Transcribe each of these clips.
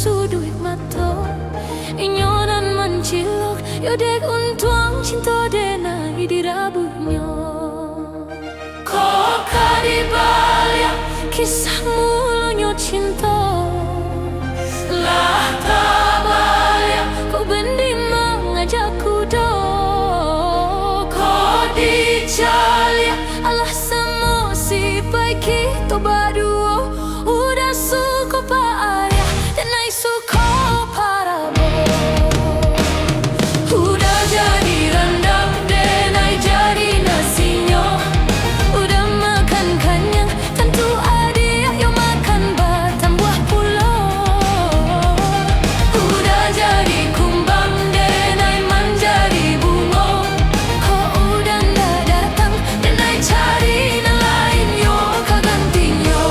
sudut mata inyonan mencilok yodek untuang cinta denai dirabuhnya. Kok kadibalik kisahmu lonyo cinta lah tak balik kau bendi mengajakku do. Kau dicalik alah semua si baik kita berdua udah suka payah dan naik suka parabo. Udah jadi rendang dan naik jadi nasinya. Udah makan kenyang tentu adik yuk makan batang buah pulau. Udah jadi kumbang dan naik menjadi bunga. Kau udah nggak datang dan naik cari lain yuk kau gantinya.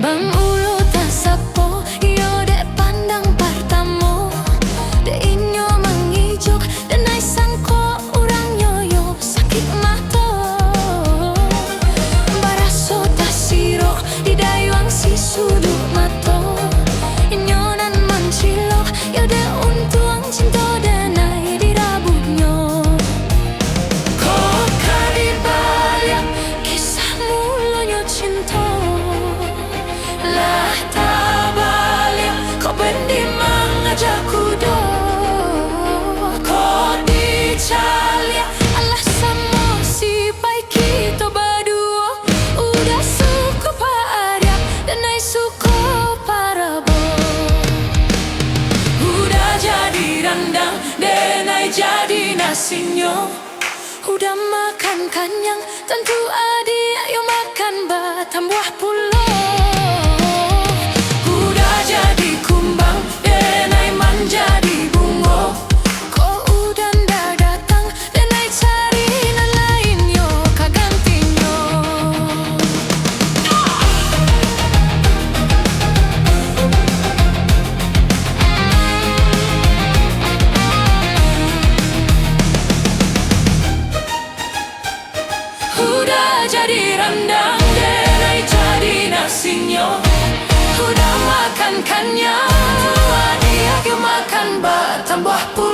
Bang ulu tak sapo yo dek pandang pertama dek inyo mengijuk dan naik sangko orang yoyo sakit mata. Baraso tak sirok di dayuang si sudut mata inyonan mencilok yo dek untuang cinta dan naik dirabuhnya. Kok kadibalik kisahmu lonyo cinta lah tak balik kau bendi mengajakku do. Kau dicalik alah sama si baik kita berdua udah suka payah dan naik suka parabo. Udah jadi rendang dan naik jadi nasinya. Udah makan kenyang tentu adik yuk makan batang buah pulau. Udah jadi kumbang dan naik menjadi bunga. Kau udah nggak datang dan naik cari lain yuk kau gantinya. Udah jadi rendang dan naik jadi nasinya. Udah makan kenyang adik yuk makan batang buah pulau.